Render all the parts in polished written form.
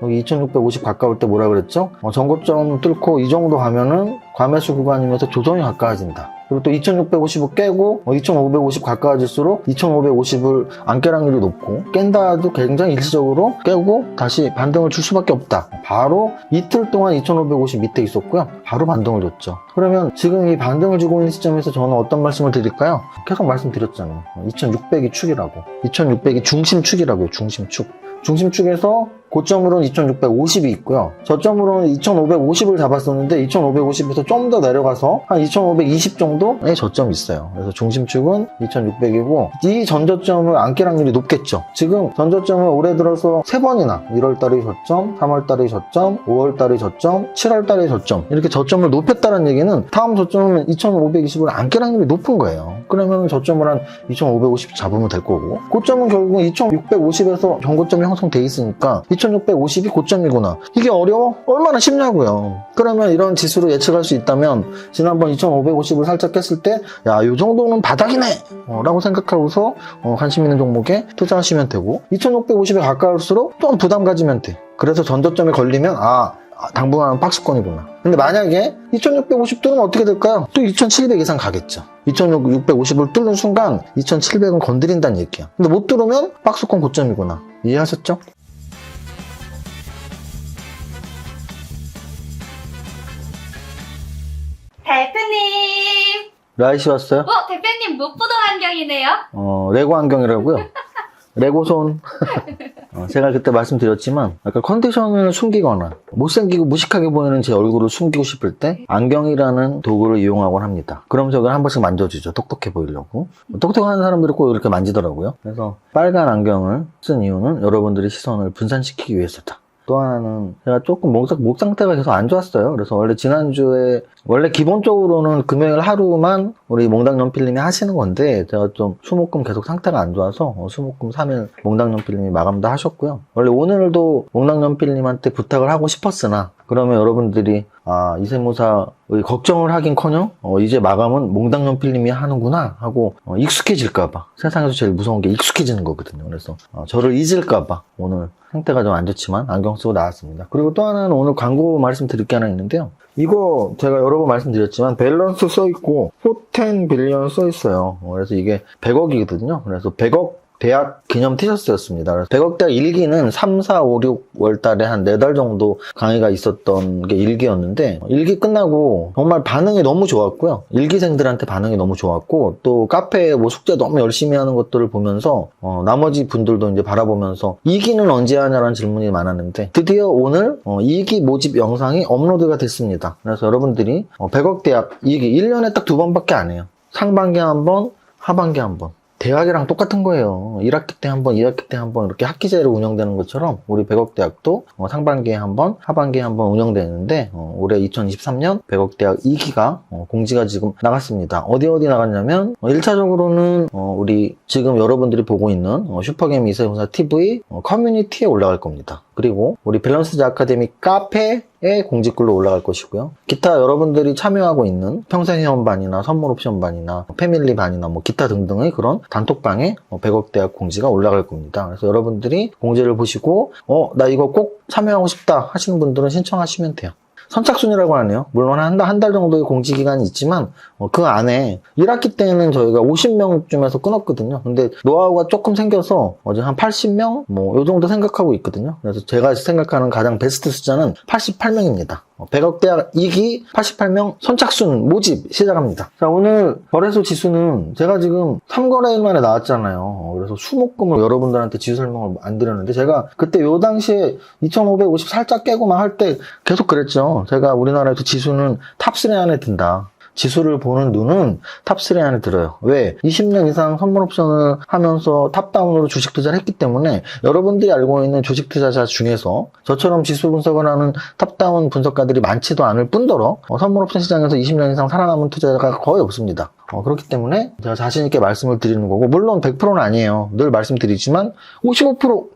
여기 2650 가까울 때 뭐라 그랬죠? 전고점 뚫고 이 정도 가면은 과매수 구간이면서 조정이 가까워진다. 그리고 또 2650을 깨고 2550 가까워질수록 2550을 안 깰 확률이 높고 깬다 해도 굉장히 일시적으로 깨고 다시 반등을 줄 수밖에 없다. 바로 이틀 동안 2550 밑에 있었고요. 바로 반등을 줬죠. 그러면 지금 이 반등을 주고 있는 시점에서 저는 어떤 말씀을 드릴까요? 계속 말씀드렸잖아요. 2600이 축이라고. 2600이 중심축이라고요. 중심축. 중심축에서 고점으로는 2650이 있고요. 저점으로는 2550을 잡았었는데 2550에서 좀 더 내려가서 한 2520 정도의 저점이 있어요. 그래서 중심축은 2600이고 이 전저점을 안 깰 확률이 높겠죠. 지금 전저점을 올해 들어서 3번이나 1월달의 저점, 3월달의 저점, 5월달의 저점, 7월달의 저점 이렇게 저점을 높였다는 얘기는 다음 저점은 2520을 안 깰 확률이 높은 거예요. 그러면 저점을 한 2550 잡으면 될 거고 고점은 결국은 2650에서 전고점이 형성돼 있으니까 2650이 고점이구나. 이게 어려워? 얼마나 쉽냐고요. 그러면 이런 지수로 예측할 수 있다면 지난번 2550을 살짝 깼을 때 야, 요 정도는 바닥이네! 라고 생각하고서 관심 있는 종목에 투자하시면 되고 2650에 가까울수록 좀 부담 가지면 돼. 그래서 전저점에 걸리면 당분간은 박스권이구나. 근데 만약에 2650 뚫으면 어떻게 될까요? 또 2700 이상 가겠죠. 2650을 뚫는 순간 2700은 건드린다는 얘기야. 근데 못 뚫으면 박스권 고점이구나. 이해하셨죠? 대표님! 라이씨 왔어요? 대표님 못 보던 안경이네요? 레고 안경이라고요? 레고손. 제가 그때 말씀드렸지만 약간 컨디션을 숨기거나 못생기고 무식하게 보이는 제 얼굴을 숨기고 싶을 때 안경이라는 도구를 이용하곤 합니다. 그럼 저걸 한 번씩 만져주죠. 똑똑해 보이려고. 똑똑한 사람들이 꼭 이렇게 만지더라고요. 그래서 빨간 안경을 쓴 이유는 여러분들의 시선을 분산시키기 위해서다. 또 하나는 제가 조금 목 상태가 계속 안 좋았어요. 그래서 원래 기본적으로는 금요일 하루만 우리 몽당연필님이 하시는 건데 제가 좀 수목금 계속 상태가 안 좋아서 수목금 3일 몽당연필님이 마감도 하셨고요. 원래 오늘도 몽당연필님한테 부탁을 하고 싶었으나 그러면 여러분들이 이세무사 걱정을 하긴커녕 이제 마감은 몽당연필님이 하는구나 하고 익숙해질까봐 세상에서 제일 무서운 게 익숙해지는 거거든요. 그래서 저를 잊을까봐 오늘 상태가 좀 안 좋지만 안경 쓰고 나왔습니다. 그리고 또 하나는 오늘 광고 말씀드릴 게 하나 있는데요. 이거 제가 여러 번 말씀드렸지만 밸런스 써있고 포텐 빌리언 써있어요. 그래서 이게 100억이거든요. 그래서 100억 대학 기념 티셔츠였습니다. 그래서 100억 대학 1기는 3, 4, 5, 6월 달에 한 4달 정도 강의가 있었던 게 1기였는데 1기 끝나고 정말 반응이 너무 좋았고요. 1기생들한테 반응이 너무 좋았고 또 카페에 숙제 너무 열심히 하는 것들을 보면서 나머지 분들도 이제 바라보면서 2기는 언제 하냐라는 질문이 많았는데 드디어 오늘 2기 모집 영상이 업로드가 됐습니다. 그래서 여러분들이 100억 대학 2기 1년에 딱 2번밖에 안 해요. 상반기 한 번, 하반기 한 번. 대학이랑 똑같은 거예요. 1학기 때 한 번, 2학기 때 한 번 이렇게 학기제로 운영되는 것처럼 우리 100억 대학도 상반기에 한 번, 하반기에 한 번 운영되는데 올해 2023년 100억 대학 2기가 공지가 지금 나갔습니다. 어디 나갔냐면 1차적으로는 우리 지금 여러분들이 보고 있는 슈퍼게임 이세무사 TV 커뮤니티에 올라갈 겁니다. 그리고 우리 밸런스즈 아카데미 카페에 공지글로 올라갈 것이고요. 기타 여러분들이 참여하고 있는 평생회원반이나 선물옵션반이나 패밀리반이나 기타 등등의 그런 단톡방에 100억 대학 공지가 올라갈 겁니다. 그래서 여러분들이 공지를 보시고 나 이거 꼭 참여하고 싶다 하시는 분들은 신청하시면 돼요. 선착순이라고 하네요. 물론 한 달 정도의 공지 기간이 있지만 그 안에 1학기 때는 저희가 50명쯤에서 끊었거든요. 근데 노하우가 조금 생겨서 어제 한 80명? 요 정도 생각하고 있거든요. 그래서 제가 생각하는 가장 베스트 숫자는 88명입니다. 100억 대학 2기 88명 선착순 모집 시작합니다. 자, 오늘 거래소 지수는 제가 지금 3거래일 만에 나왔잖아요. 그래서 수목금을 여러분들한테 지수 설명을 안 드렸는데 제가 그때 요 당시에 2550 살짝 깨고만 할 때 계속 그랬죠. 제가 우리나라에서 지수는 탑3 안에 든다. 지수를 보는 눈은 탑3 안에 들어요. 왜? 20년 이상 선물 옵션을 하면서 탑다운으로 주식 투자를 했기 때문에 여러분들이 알고 있는 주식 투자자 중에서 저처럼 지수 분석을 하는 탑다운 분석가들이 많지도 않을 뿐더러 선물 옵션 시장에서 20년 이상 살아남은 투자자가 거의 없습니다. 그렇기 때문에 제가 자신있게 말씀을 드리는 거고 물론 100%는 아니에요. 늘 말씀드리지만 55%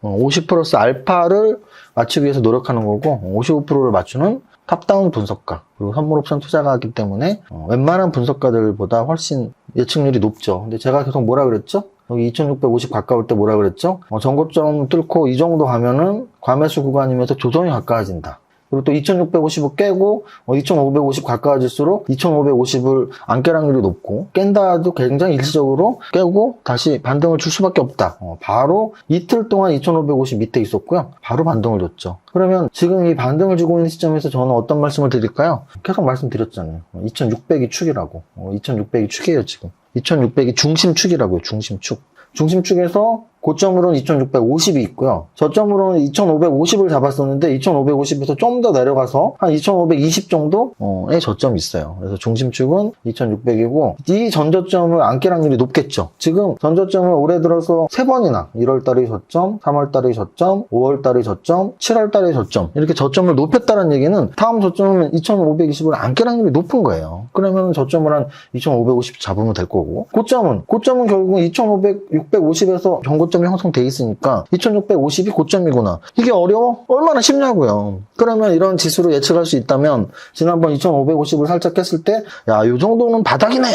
50 플러스 알파를 맞추기 위해서 노력하는 거고 55%를 맞추는 탑다운 분석가 그리고 선물옵션 투자가 하기 때문에 웬만한 분석가들보다 훨씬 예측률이 높죠. 근데 제가 계속 뭐라 그랬죠? 여기 2650 가까울 때 뭐라 그랬죠? 전고점 뚫고 이 정도 가면은 과매수 구간이면서 조정이 가까워진다. 그리고 또 2650을 깨고 2550 가까워질수록 2550을 안 깰 확률이 높고 깬다 해도 굉장히 일시적으로 깨고 다시 반등을 줄 수밖에 없다. 바로 이틀 동안 2550 밑에 있었고요. 바로 반등을 줬죠. 그러면 지금 이 반등을 주고 있는 시점에서 저는 어떤 말씀을 드릴까요? 계속 말씀드렸잖아요. 2600이 축이라고. 2600이 축이에요 지금. 2600이 중심축이라고요. 중심축. 중심축에서 고점으로는 2650이 있고요. 저점으로는 2550을 잡았었는데 2550에서 좀 더 내려가서 한 2520 정도의 저점이 있어요. 그래서 중심축은 2600이고 이 전저점을 안 깰 확률이 높겠죠. 지금 전저점을 올해 들어서 3번이나 1월달의 저점, 3월달의 저점, 5월달의 저점, 7월달의 저점 이렇게 저점을 높였다는 얘기는 다음 저점은 2520을 안 깰 확률이 높은 거예요. 그러면 저점을 한 2550 잡으면 될 거고 고점은 결국은 2500, 650에서 전고점이 형성돼 있으니까 2650이 고점이구나. 이게 어려워? 얼마나 쉽냐고요. 그러면 이런 지수로 예측할 수 있다면 지난번 2550을 살짝 깼을 때 야, 이 정도는 바닥이네!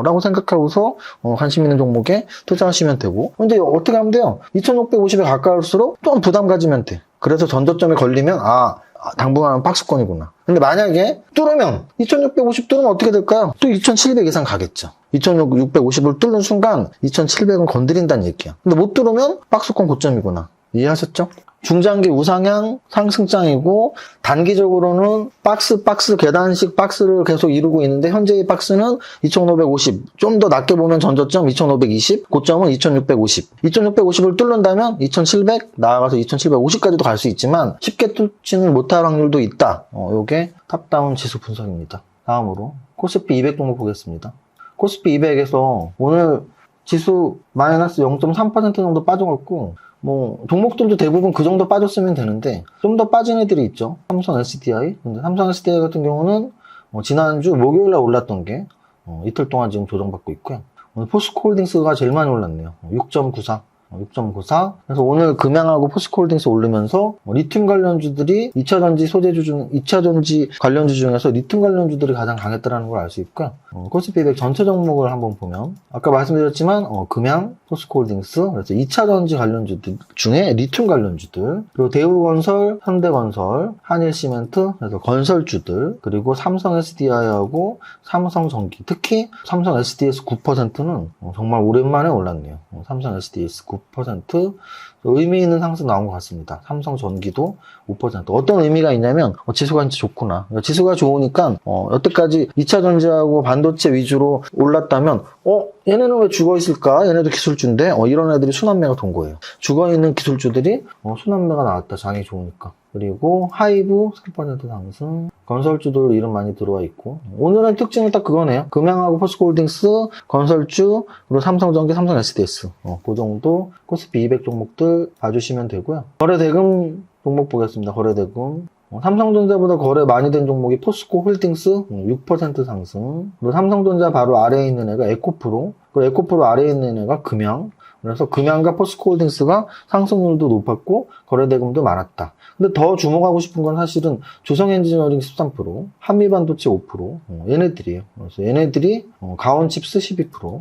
라고 생각하고서 관심 있는 종목에 투자하시면 되고 근데 어떻게 하면 돼요? 2650에 가까울수록 좀 부담 가지면 돼. 그래서 전저점에 걸리면 당분간은 박스권이구나. 근데 만약에 뚫으면 2650 뚫으면 어떻게 될까요? 또 2700 이상 가겠죠. 2650을 뚫는 순간 2700은 건드린다는 얘기야. 근데 못 뚫으면 박스권 고점이구나. 이해하셨죠? 중장기 우상향 상승장이고 단기적으로는 박스 계단식 박스를 계속 이루고 있는데 현재의 박스는 2550 좀 더 낮게 보면 전저점 2520 고점은 2650 2650을 뚫는다면 2700 나아가서 2750까지도 갈 수 있지만 쉽게 뚫지는 못할 확률도 있다. 요게 탑다운 지수 분석입니다. 다음으로 코스피 200 종목 보겠습니다. 코스피 200에서 오늘 지수 마이너스 0.3% 정도 빠져갖고 종목들도 대부분 그 정도 빠졌으면 되는데 좀 더 빠진 애들이 있죠. 삼성 SDI. 근데 삼성 SDI 같은 경우는 지난주 목요일날 올랐던 게 이틀 동안 지금 조정받고 있고요. 오늘 포스코홀딩스가 제일 많이 올랐네요. 6.94. 그래서 오늘 금양하고 포스코홀딩스 오르면서 리튬 관련주들이 2차전지 관련주 중에서 리튬 관련주들이 가장 강했다는 걸 알 수 있고요. 코스피 200 전체 종목을 한번 보면 아까 말씀드렸지만 금양, 포스코홀딩스 그래서 2차전지 관련주들 중에 리튬 관련주들 그리고 대우건설, 현대건설, 한일시멘트 그래서 건설주들 그리고 삼성 SDI하고 삼성전기 특히 삼성 SDS 9%는 정말 오랜만에 올랐네요. 삼성 SDS 9% 의미 있는 상승 나온 것 같습니다. 삼성전기도 5%. 어떤 의미가 있냐면 지수가 진짜 좋구나. 지수가 좋으니까 여태까지 2차 전지하고 반도체 위주로 올랐다면 얘네는 왜 죽어있을까? 얘네도 기술주인데 이런 애들이 순환매가 돈 거예요. 죽어있는 기술주들이 순환매가 나왔다. 장이 좋으니까. 그리고 하이브 3% 상승 건설주들 이름 많이 들어와 있고 오늘은 특징은 딱 그거네요. 금양하고 포스코홀딩스 건설주 그리고 삼성전기 삼성 SDS 그 정도 코스피 200 종목들 봐주시면 되고요. 거래대금 종목 보겠습니다. 거래대금 삼성전자보다 거래 많이 된 종목이 포스코홀딩스 6% 상승 그리고 삼성전자 바로 아래에 있는 애가 에코프로 그리고 에코프로 아래에 있는 애가 금양 그래서 금양과 포스코홀딩스가 상승률도 높았고 거래대금도 많았다. 근데 더 주목하고 싶은 건 사실은 조성엔지니어링 13%, 한미반도체 5%, 얘네들이에요. 그래서 얘네들이 가온칩스 12%,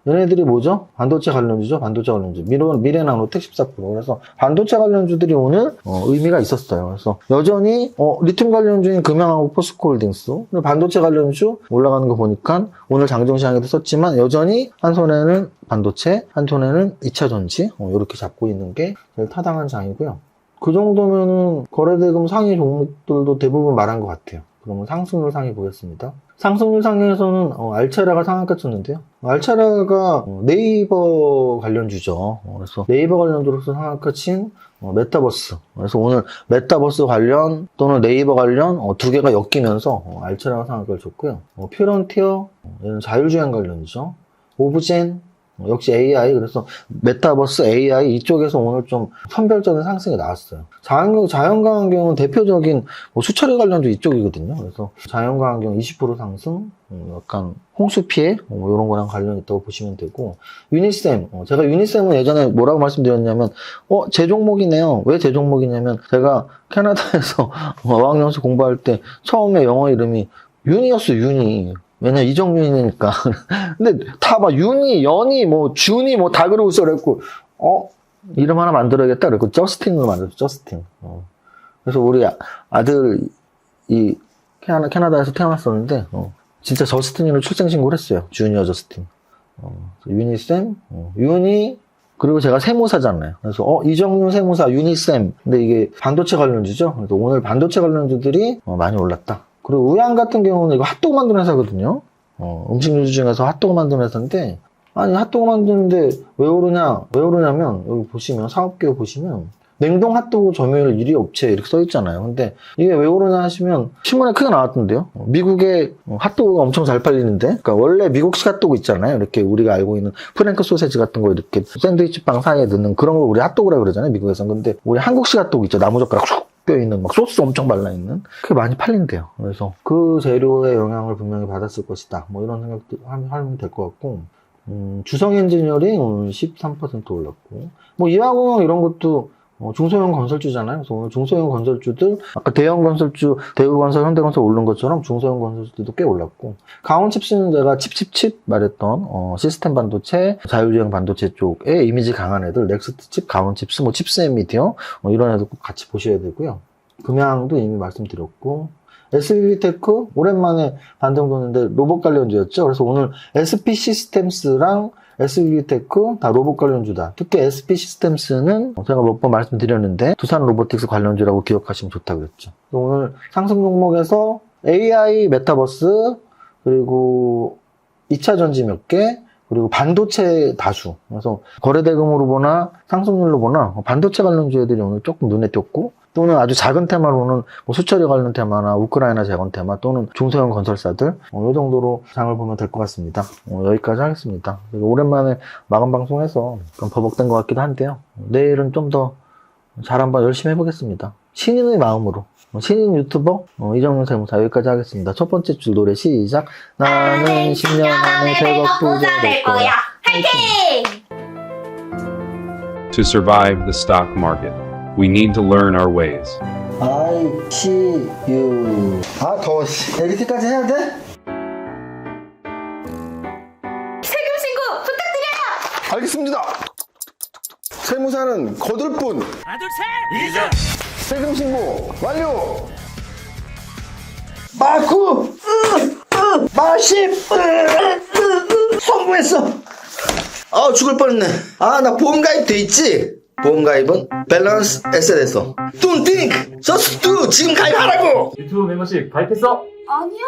얘네들이 뭐죠? 반도체 관련주죠? 반도체 관련주. 미래나노텍 14%. 그래서 반도체 관련주들이 오늘 의미가 있었어요. 그래서 여전히 리튬 관련주인 금양하고 포스코홀딩스 그리고 반도체 관련주 올라가는 거 보니까 오늘 장정시장에도 썼지만 여전히 한 손에는 반도체, 한 손에는 2차 전지 이렇게 잡고 있는 게 제일 타당한 장이고요. 그 정도면은 거래대금 상위 종목들도 대부분 말한 것 같아요. 그러면 상승률 상위 보겠습니다. 상승률 상위에서는 알차라가 상한가 쳤는데요. 알차라가 네이버 관련주죠. 그래서 네이버 관련주로서 상한가 친 메타버스. 그래서 오늘 메타버스 관련 또는 네이버 관련 두 개가 엮이면서 알차라가 상한가를 줬고요. 퓨런티어 얘는 자율주행 관련이죠. 오브젠 역시 AI 그래서 메타버스 AI 이쪽에서 오늘 좀 선별적인 상승이 나왔어요. 자연광안경은 대표적인 수처리 관련주 이쪽이거든요. 그래서 자연광안경 20% 상승 약간 홍수 피해 이런 거랑 관련 있다고 보시면 되고 유니셈 제가 유니셈은 예전에 뭐라고 말씀드렸냐면 제 종목이네요. 왜 제 종목이냐면 제가 캐나다에서 어학연수 공부할 때 처음에 영어 이름이 윤이었어요. 윤이 왜냐면 이정윤이니까. 근데 다 막 윤이, 연이, 뭐 준이 뭐 다 그러고 있어 그랬고 이름 하나 만들어야겠다 그랬고 저스틴으로 만들었어. 저스틴. 그래서 우리 아들 이 캐나다에서 태어났었는데 진짜 저스틴으로 출생신고를 했어요. 주니어 저스틴. 유니쌤, 윤이, 그리고 제가 세무사잖아요. 그래서 이정윤 세무사, 유니쌤. 근데 이게 반도체 관련주죠. 그래서 오늘 반도체 관련주들이 많이 올랐다. 그리고 의왕 같은 경우는 이거 핫도그 만드는 회사거든요. 음식류 중에서 핫도그 만드는 회사인데, 아니 핫도그 만드는데 왜 오르냐면 여기 보시면 사업계획 보시면 냉동 핫도그 점유율 1위 업체 이렇게 써 있잖아요. 근데 이게 왜 오르냐 하시면 신문에 크게 나왔던데요. 미국의 핫도그가 엄청 잘 팔리는데, 그러니까 원래 미국식 핫도그 있잖아요. 이렇게 우리가 알고 있는 프랭크 소세지 같은 거 이렇게 샌드위치 빵 사이에 넣는 그런 걸 우리 핫도그라 그러잖아요. 미국에서는. 근데 우리 한국식 핫도그 있죠. 나무젓가락 쑥 껴있는 막 소스 엄청 발라 있는 그게 많이 팔린대요. 그래서 그 재료의 영향을 분명히 받았을 것이다. 뭐 이런 생각도 하면 될 것 같고, 주성 엔지니어링 오늘 13% 올랐고, 뭐 이화공학 이런 것도 중소형 건설주잖아요. 그래서 오늘 중소형 건설주들, 아까 대형 건설주, 대우건설, 현대건설 오른 것처럼 중소형 건설주들도 꽤 올랐고, 강원칩스는 제가 칩 말했던, 시스템 반도체, 자율주행 반도체 쪽에 이미지 강한 애들, 넥스트 칩, 강원칩스, 뭐 칩스 앤 미디어, 이런 애들 꼭 같이 보셔야 되고요. 금양도 이미 말씀드렸고, SBTech, 오랜만에 반등 도는데 로봇 관련주였죠. 그래서 오늘 SP 시스템스랑 SBTech 다 로봇 관련주다. 특히 SP 시스템스는 제가 몇 번 말씀드렸는데 두산 로보틱스 관련주라고 기억하시면 좋다 그랬죠. 오늘 상승 종목에서 AI, 메타버스, 그리고 2차 전지 몇 개, 그리고 반도체 다수. 그래서 거래대금으로 보나 상승률로 보나 반도체 관련주들이 오늘 조금 눈에 띄었고, 또는 아주 작은 테마로는 뭐 수처리 관련 테마나 우크라이나 재건 테마 또는 중소형 건설사들 이 정도로 장을 보면 될 것 같습니다. 여기까지 하겠습니다. 오랜만에 마감 방송해서 좀 버벅된 것 같기도 한데요. 내일은 좀 더 잘 한번 열심히 해보겠습니다. 신인의 마음으로. 신인 유튜버 이정윤 세무사 여기까지 하겠습니다. 첫 번째 줄 노래 시작. 나는 10년 안에 100억 부자 될 거야. 화이팅! To survive the stock market, we need to learn our ways. I see you. 더워. 에디트까지 해야 돼? 세금 신고 부탁드려요! 알겠습니다. 세무사는 거들 뿐. 세금 신고 완료. 마구 마십 성공했어. 죽을 뻔했네. 나 보험 가입 돼 있지? 보험 가입은 밸런스 에셋에서. Don't think, just do. 지금 가입하라고. 유튜브 멤버십 가입했어? 아니요?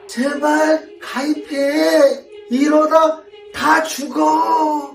제발 가입해. 이러다 다 죽어.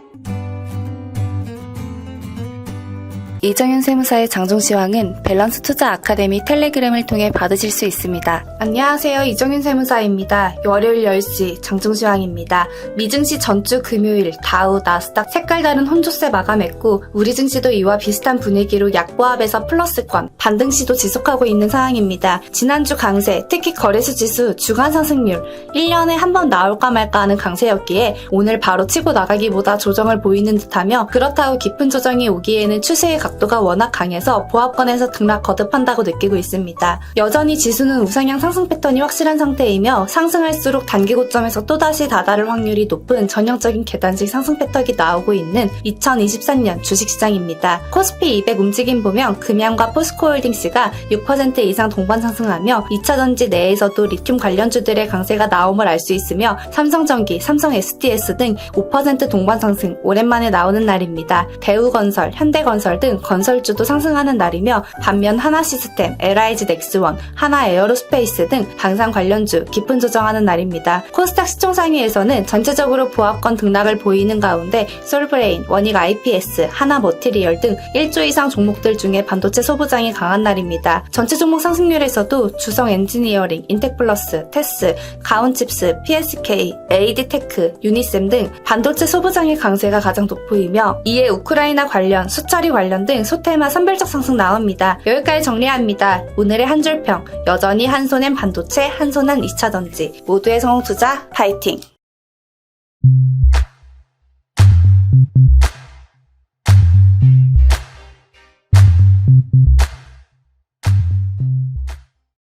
이정윤 세무사의 장종시황은 밸런스 투자 아카데미 텔레그램을 통해 받으실 수 있습니다. 안녕하세요. 이정윤 세무사입니다. 월요일 10시 장종시황입니다. 미증시 전주 금요일 다우, 나스닥 색깔 다른 혼조세 마감했고 우리 증시도 이와 비슷한 분위기로 약보합에서 플러스권, 반등시도 지속하고 있는 상황입니다. 지난주 강세, 특히 거래소 지수, 주간 상승률 1년에 한 번 나올까 말까 하는 강세였기에 오늘 바로 치고 나가기보다 조정을 보이는 듯하며 그렇다고 깊은 조정이 오기에는 추세의 각도가 워낙 강해서 보합권에서 등락 거듭한다고 느끼고 있습니다. 여전히 지수는 우상향 상승 패턴이 확실한 상태이며 상승할수록 단기 고점에서 또다시 다다를 확률이 높은 전형적인 계단식 상승 패턴이 나오고 있는 2023년 주식시장입니다. 코스피 200 움직임 보면 금양과 포스코홀딩스가 6% 이상 동반 상승하며 2차전지 내에서도 리튬 관련주들의 강세가 나옴을 알 수 있으며 삼성전기, 삼성 SDS 등 5% 동반 상승 오랜만에 나오는 날입니다. 대우건설, 현대건설 등 건설주도 상승하는 날이며 반면 하나시스템, LIG 넥스원, 하나에어로스페이스 등 방산 관련주 깊은 조정하는 날입니다. 코스닥 시총상위에서는 전체적으로 보합권 등락을 보이는 가운데 솔브레인, 원익 IPS, 하나머티리얼 등 1조 이상 종목들 중에 반도체 소부장이 강한 날입니다. 전체 종목 상승률에서도 주성 엔지니어링, 인텍플러스, 테스, 가온칩스, PSK, AD테크, 유니셈 등 반도체 소부장의 강세가 가장 돋보이며 이에 우크라이나 관련, 수처리 관련 등 소테마 선별적 상승 나옵니다. 여기까지 정리합니다. 오늘의 한 줄평, 여전히 한 손엔 반도체, 한 손은 2차전지. 모두의 성공 투자 파이팅!